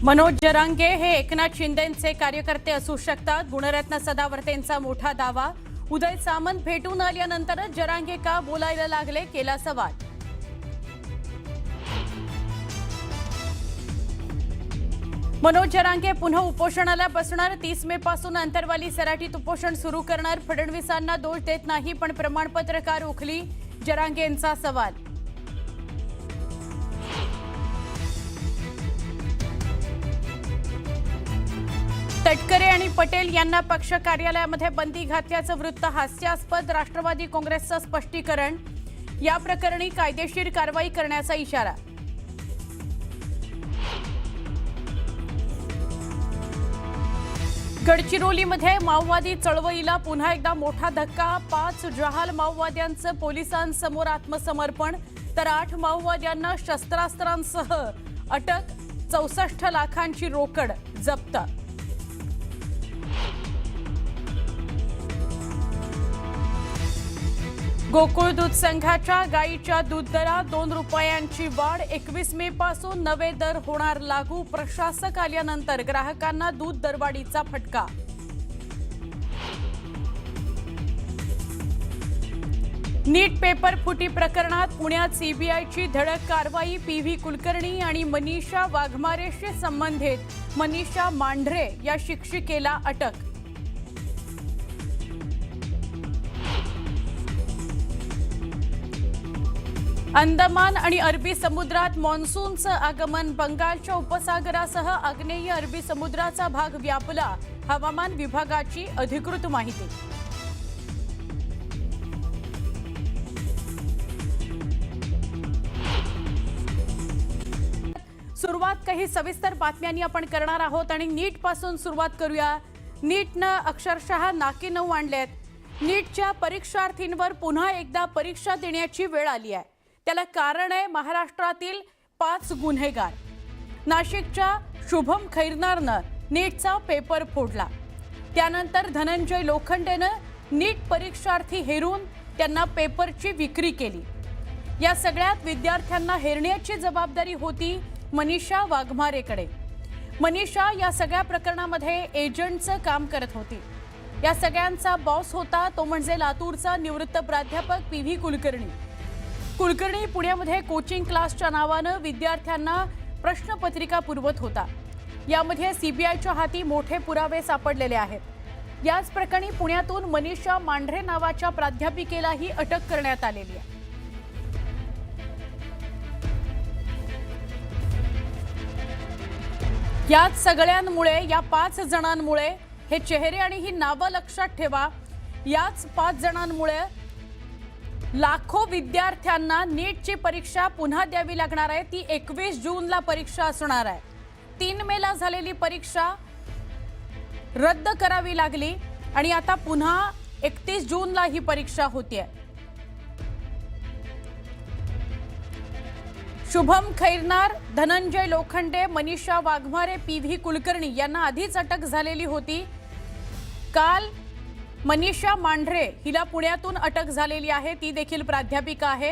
मनोज जरांगे हे एकनाथ शिंदेंचे कार्यकर्ते असू शकतात. गुणरत्न सदावर्तेंचा मोठा दावा. उदय सामंत भेटून आल्यानंतरच जरांगे का बोलायला लागले, केला सवाल. मनोज जरांगे पुन्हा उपोषणाला बसणार. 30 मे पासून अंतरवाली सराटीत उपोषण सुरू करणार. फडणवीसांना दोष देत नाही पण प्रमाणपत्र का रोखली, जरांगेंचा सवाल. तटकरे आणि पटेल यांना पक्ष कार्यालयामध्ये बंदी घातल्याचं वृत्त हास्यास्पद. राष्ट्रवादी काँग्रेसचं स्पष्टीकरण. या प्रकरणी कायदेशीर कारवाई करण्याचा इशारा. गडचिरोलीमध्ये माओवादी चळवळीला पुन्हा एकदा मोठा धक्का. 5 जहाल माओवाद्यांचं पोलिसांसमोर आत्मसमर्पण, तर 8 माओवाद्यांना शस्त्रास्त्रांसह अटक. 64 लाखांची रोकड जप्त. गोकुळ दूध संघाच्या गाईच्या दूध दरात 2 रुपयांची वाढ. 21 मे पासून नवे दर होणार लागू. प्रशासक आल्यानंतर ग्राहकांना दूध दरवाढीचा फटका. नीट पेपर फुटी प्रकरणात पुण्यात सीबीआयची धडक कारवाई. पीव्ही कुलकर्णी आणि मनीषा वाघमारेशी संबंधित मनीषा मांढरे या शिक्षिकेला अटक. अंदमान आणि अरबी समुद्रात मान्सूनचं आगमन. बंगालच्या उपसागरासह आग्नेय अरबी समुद्राचा भाग व्यापला. हवामान विभागाची अधिकृत माहिती. सुरुवात काही सविस्तर बातम्यांनी आपण करणार आहोत आणि नीट पासून सुरुवात करूया. नीटनं अक्षरशः नाकीनऊ आणलेत. नीटच्या परीक्षार्थींवर पुन्हा एकदा परीक्षा देण्याची वेळ आली आहे. त्याला कारण आहे महाराष्ट्रातील 5 गुन्हेगार. नाशिकच्या शुभम खैरनारनं नीटचा पेपर फोडला. त्यानंतर धनंजय लोखंडेनं नीट परीक्षार्थी हेरून त्यांना पेपरची विक्री केली. या सगळ्यात विद्यार्थ्यांना हेरण्याची जबाबदारी होती मनीषा वाघमारेकडे. मनीषा या सगळ्या प्रकरणामध्ये एजंटचं काम करत होती. या सगळ्यांचा बॉस होता तो म्हणजे लातूरचा निवृत्त प्राध्यापक पीव्ही कुलकर्णी. कुलकर्णी पुण्यामध्ये कोचिंग क्लासच्या नावानं विद्यार्थ्यांना प्रश्नपत्रिका पुरवत होता. यामध्ये सीबीआयच्या हाती मोठे पुरावे सापडलेले आहेत. याच प्रकरणी पुण्यातून मनीषा मांढरे नावाच्या प्राध्यापिकेलाही अटक करण्यात आलेली आहे. याच सगळ्यांमुळे, या 5 जणांमुळे, हे चेहरे आणि ही नावं लक्षात ठेवा, याच 5 जणांमुळे लाखो विद्यार्थ्यांना नीटची परीक्षा पुन्हा द्यावी लागणार आहे. ती 21 जूनला परीक्षा असणार आहे. 3 मेला झालेली परीक्षा रद्द करावी लागली आणि आता पुन्हा 31 जूनला ही परीक्षा होतीये. शुभम खैरनार, धनंजय लोखंडे, मनीषा वाघमारे, पीव्ही कुलकर्णी यांना आधीच अटक झालेली होती. काल मनीषा मांढरे हिला पुण्यातून अटक झालेली आहे. ती देखील प्राध्यापिका आहे.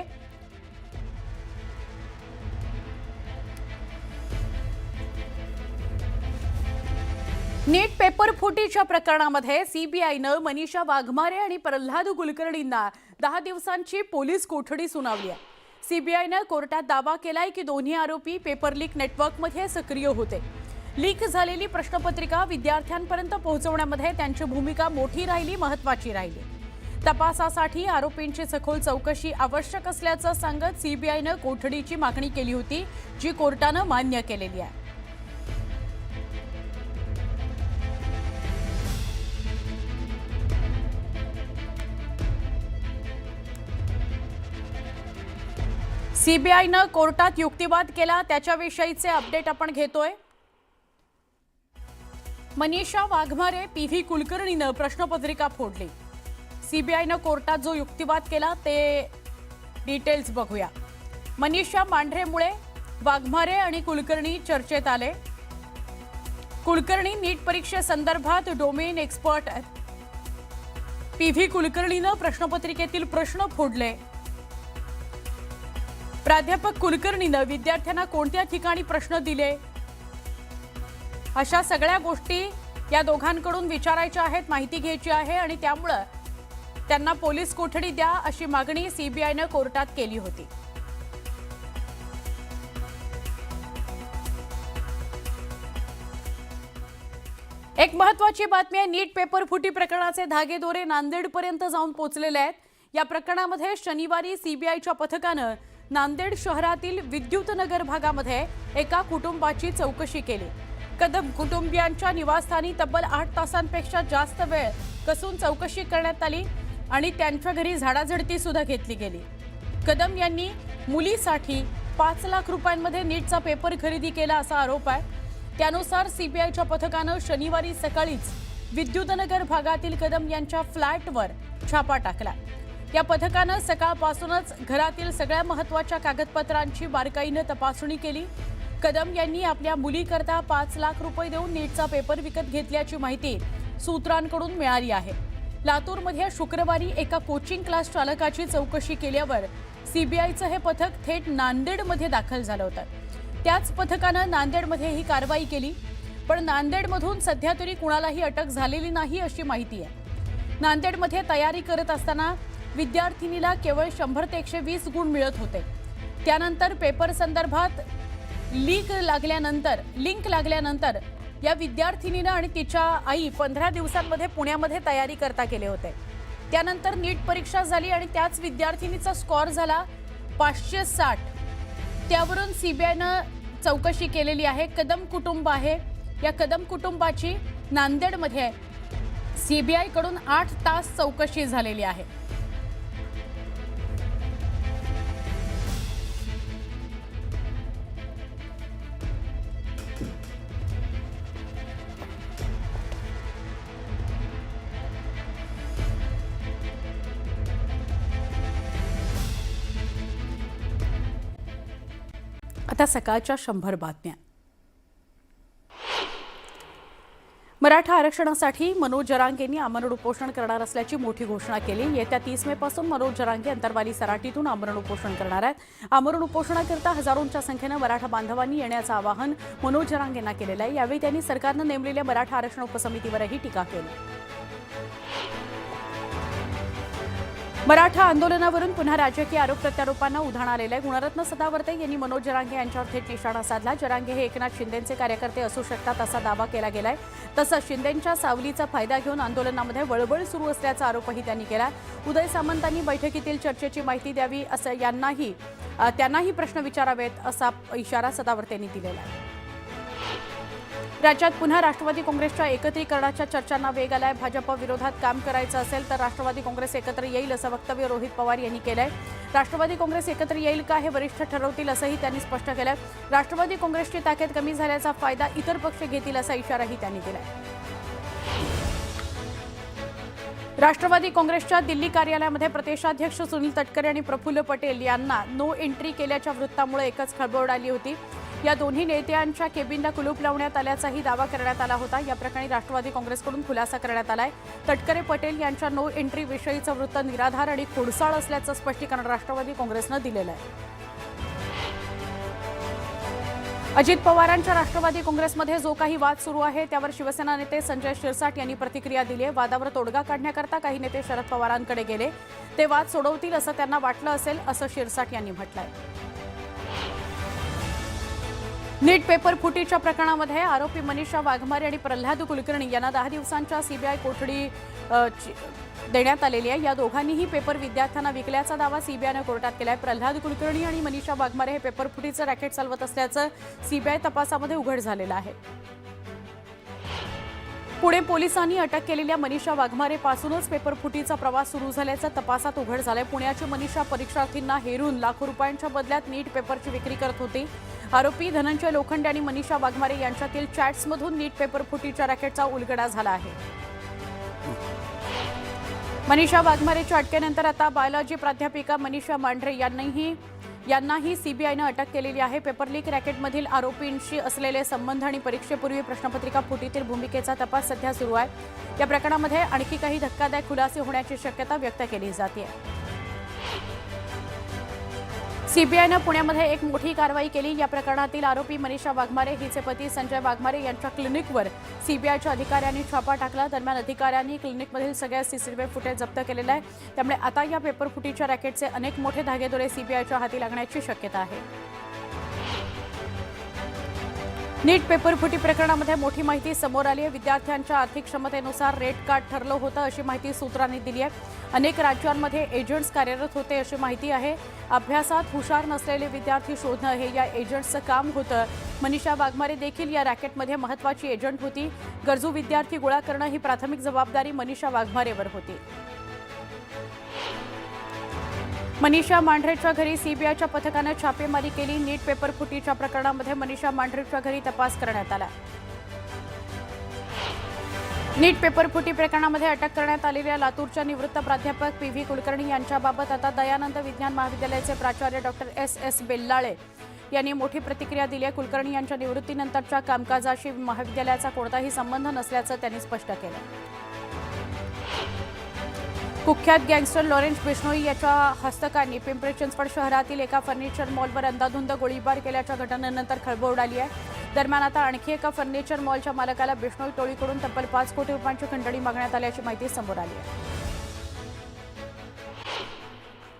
नीट पेपर फुटीच्या प्रकरणामध्ये सीबीआयनं मनीषा वाघमारे आणि प्रल्हाद कुलकर्णींना 10 दिवसांची पोलीस कोठडी सुनावली आहे. सीबीआयनं कोर्टात दावा केलाय की दोन्ही आरोपी पेपर लीक नेटवर्कमध्ये सक्रिय होते. लीक झालेली प्रश्नपत्रिका विद्यार्थ्यांपर्यंत पोहोचवण्यामध्ये त्यांची भूमिका मोठी राहिली, महत्त्वाची राहिली. तपासासाठी आरोपींची सखोल चौकशी आवश्यक असल्याचं सांगत सीबीआयनं कोठडीची मागणी केली होती, जी कोर्टानं मान्य केलेली आहे. सीबीआयनं कोर्टात युक्तिवाद केला, त्याच्याविषयीचे अपडेट आपण घेतोय. मनीषा वाघमारे, पीव्ही कुलकर्णीनं प्रश्नपत्रिका फोडली. सीबीआयनं कोर्टात जो युक्तिवाद केला ते डिटेल्स बघूया. मनीषा मांढरेमुळे वाघमारे आणि कुलकर्णी चर्चेत आले. कुलकर्णी नीट परीक्षेसंदर्भात डोमेन एक्सपर्ट आहेत. पीव्ही कुलकर्णीनं प्रश्नपत्रिकेतील प्रश्न फोडले. प्राध्यापक कुलकर्णीनं विद्यार्थ्यांना कोणत्या ठिकाणी प्रश्न दिले, अशा सगळ्या गोष्टी या दोघांकडून विचारायच्या आहेत, माहिती घ्यायची आहे आणि त्यामुळे त्यांना पोलीस कोठडी द्या अशी मागणी सीबीआयने कोर्टात केली होती. एक महत्त्वाची बातमी आहे. नीट पेपर फुटी प्रकरणाचे धागेदोरे नांदेडपर्यंत जाऊन पोहोचलेले आहेत. या प्रकरणामध्ये शनिवारी सीबीआयच्या पथकानं नांदेड शहरातील विद्युतनगर भागामध्ये एका कुटुंबाची चौकशी केली. कदम कुटुंबियांच्या निवासस्थानी तब्बल 8 तासांपेक्षा जास्त वेळ कसून चौकशी करण्यात आली आणि त्यांच्या घरी झाडाझडती सुद्धा घेतली गेली. कदम यांनी मुलीसाठी 5 लाख रुपयांमध्ये नीटचा पेपर खरेदी केला असा आरोप आहे. त्यानुसार सीबीआयच्या पथकानं शनिवारी सकाळीच विद्युतनगर भागातील कदम यांच्या फ्लॅटवर छापा टाकला. या पथकानं सकाळपासूनच घरातील सगळ्या महत्त्वाच्या कागदपत्रांची बारकाईनं तपासणी केली. कदम यांनी आपल्या मुलीकरता 5 लाख रुपये देऊन नीटचा पेपर विकत घेतल्याची माहिती सूत्रांकडून मिळाली आहे. लातूरमध्ये शुक्रवारी एका कोचिंग क्लास चालकाची चौकशी केल्यावर सीबीआयचं हे पथक थेट नांदेडमध्ये दाखल झालं होतं. त्याच पथकानं नांदेडमध्ये ही कारवाई केली, पण नांदेडमधून सध्या तरी कुणालाही अटक झालेली नाही अशी माहिती आहे. नांदेडमध्ये तयारी करत असताना विद्यार्थिनीला केवळ 100 ते 120 गुण मिळत होते. त्यानंतर पेपर संदर्भात लिंक लागल्यानंतर या विद्यार्थिनीनं आणि तिच्या आई 15 दिवसांमध्ये पुण्यामध्ये तयारी करता केले होते. त्यानंतर नीट परीक्षा झाली आणि त्याच विद्यार्थिनीचा स्कोअर झाला 560. त्यावरून सीबीआयनं चौकशी केलेली आहे. कदम कुटुंब आहे, या कदम कुटुंबाची नांदेडमध्ये सीबीआयकडून 8 तास चौकशी झालेली आहे. आता सकाळच्या 100 बातम्या. मराठा आरक्षणासाठी मनोज जरांगेंनी आमरण उपोषण करणार असल्याची मोठी घोषणा केली. येत्या 30 मे पासून मनोज जरांगे अंतरवाली सराटीतून आमरण उपोषण करणार आहेत. आमरण उपोषणाकरता हजारोंच्या संख्येनं मराठा बांधवांनी येण्याचं आवाहन मनोज जरांगेंना केलेलं आहे. यावेळी त्यांनी सरकारनं नेमलेल्या मराठा आरक्षण उपसमितीवरही टीका केली. मराठा आंदोलनावरून पुन्हा राजकीय आरोप प्रत्यारोपांना उधाण आलेलं आहे. गुणरत्न सदावर्ते यांनी मनोज जरांगे यांच्यावर थेट निशाणा साधला. जरांगे हे एकनाथ शिंदेचे कार्यकर्ते असू शकतात असा दावा केला गेलाय. तसंच शिंदेंच्या सावलीचा फायदा घेऊन आंदोलनामध्ये वळवळ सुरू असल्याचा आरोपही त्यांनी केला. उदय सामंतांनी बैठकीतील चर्चेची माहिती द्यावी असं त्यांनाही प्रश्न विचारावेत असा इशारा सदावर्तेंनी दिलेला आहे. राज्यात पुन्हा राष्ट्रवादी काँग्रेसच्या एकत्रीकरणाच्या चर्चांना वेग आलाय. भाजप विरोधात काम करायचं असेल तर राष्ट्रवादी काँग्रेस एकत्र येईल असं वक्तव्य रोहित पवार यांनी केलंय. राष्ट्रवादी काँग्रेस एकत्र येईल का हे वरिष्ठ ठरवतील असंही त्यांनी स्पष्ट केलंय. राष्ट्रवादी काँग्रेसची ताकद कमी झाल्याचा फायदा इतर पक्ष घेतील असा इशाराही त्यांनी दिलाय. राष्ट्रवादी काँग्रेसच्या दिल्ली कार्यालयामध्ये प्रदेशाध्यक्ष सुनील तटकरे आणि प्रफुल्ल पटेल यांना नो एंट्री केल्याच्या वृत्तामुळे एकच खळबळ उडाली होती. या दोन्ही नेत्यांच्या केबिनला कुलूप लावण्यात आल्याचाही दावा करण्यात आला होता. या प्रकरणी राष्ट्रवादी काँग्रेसकडून खुलासा करण्यात आलाय. तटकरे पटेल यांच्या नो एंट्री विषयीचं वृत्त निराधार आणि खोडसाळ असल्याचं स्पष्टीकरण राष्ट्रवादी काँग्रेसनं दिलेलं आहे. अजित पवारांच्या राष्ट्रवादी काँग्रेसमध्ये जो काही वाद सुरू आहे त्यावर शिवसेना नेते संजय शिरसाट यांनी प्रतिक्रिया दिली आहे. वादावर तोडगा काढण्याकरता काही नेते शरद पवारांकडे गेले. ते वाद सोडवतील असं त्यांना वाटलं असेल असं शिरसाट यांनी म्हटलंय. नीट पेपर फुटीच्या प्रकरणामध्ये आरोपी मनीषा वाघमारे आणि प्रल्हाद कुलकर्णी यांना 10 दिवसांच्या सीबीआय कोठडी देण्यात आलेली आहे. या दोघांनीही पेपर विद्यार्थ्यांना विकल्याचा दावा सीबीआयनं कोर्टात केलाय. प्रल्हाद कुलकर्णी आणि मनीषा वाघमारे हे पेपर फुटीचं रॅकेट चालवत असल्याचं सीबीआय तपासामध्ये उघड झालेलं आहे. पुणे पोलिसांनी अटक केलेल्या मनीषा वाघमारेपासूनच पेपर फुटीचा प्रवास सुरू झाल्याचं तपासात उघड झालंय. पुण्याची मनीषा परीक्षार्थींना हेरून लाखो रुपयांच्या बदल्यात नीट पेपरची विक्री करत होती. आरोपी धनंजय लोखंडे आणि मनीषा वाघमारे यांच्यातील चॅट्समधून नीट पेपर फुटीच्या रॅकेटचा उलगडा झाला आहे. मनीषा वाघमारेच्या अटकेनंतर आता बायोलॉजी प्राध्यापिका मनीषा मांढरे यांनाही सीबीआयनं अटक केलेली आहे. पेपर लीक रॅकेटमधील आरोपींशी असलेले संबंध आणि परीक्षेपूर्वी प्रश्नपत्रिका फुटीतील भूमिकेचा तपास सध्या सुरू आहे. या प्रकरणामध्ये आणखी काही धक्कादायक खुलासे होण्याची शक्यता व्यक्त केली जाते. सीबीआयनं पुण्यामध्ये एक मोठी कारवाई केली। या प्रकरणातील आरोपी मनीषा वाघमारे हिचे पती संजय वाघमारे यांच्या क्लिनिकवर सीबीआयच्या अधिकाऱ्यांनी छापा टाकला। दरम्यान अधिकाऱ्यांनी क्लिनिकमधील सगळ्या सीसीटीव्ही फुटेज जप्त केलेलं आहे। त्यामुळे आता या पेपरफुटीच्या रॅकेटचे अनेक मोठे धागेदोरे सीबीआयच्या हाती लागण्याची शक्यता आहे। नीट पेपरफुटी प्रकरणामध्ये मोठी माहिती समोर आली आहे। विद्यार्थ्यांच्या आर्थिक क्षमतेनुसार रेट कार्ड ठरलं होतं अशी माहिती सूत्रांनी दिली आहे। अनेक राज्यांमध्ये एजंट्स कार्यरत होते अशी माहिती आहे। अभ्यासात हुशार नसलेले विद्यार्थी शोधणं हे या एजंट्सचं काम होतं। मनीषा वाघमारे देखील या रॅकेटमध्ये महत्त्वाची एजंट होती। गरजू विद्यार्थी गोळा करणं ही प्राथमिक जबाबदारी मनीषा वाघमारेवर होती। मनीषा मांढरेच्या घरी सीबीआयच्या पथकानं छापेमारी केली। नीट पेपरफुटीच्या प्रकरणामध्ये मनीषा मांढरेच्या घरी तपास करण्यात आला। नीट पेपरफुटी प्रकरणामध्ये अटक करण्यात आलेल्या लातूरच्या निवृत्त प्राध्यापक पी.व्ही. कुलकर्णी यांच्याबाबत आता दयानंद विज्ञान महाविद्यालयाचे प्राचार्य डॉक्टर एस बेल्लाळे यांनी मोठी प्रतिक्रिया दिली आहे। कुलकर्णी यांच्या निवृत्तीनंतरच्या कामकाजाशी महाविद्यालयाचा कोणताही संबंध नसल्याचं त्यांनी स्पष्ट केलं। कुख्यात गँगस्टर लॉरेन्स बिश्नोई याच्या हस्तकांनी पिंपरी चिंचवड शहरातील एका फर्निचर मॉलवर अंधाधुंद गोळीबार केल्याच्या घटनेनंतर खळबळ उडाली आहे। दरम्यान आता आणखी एका फर्निचर मॉलच्या मालकाला बिश्नोई टोळीकडून तब्बल 5 कोटी रुपयांची खंडणी मागण्यात आल्याची माहिती समोर आली आहे।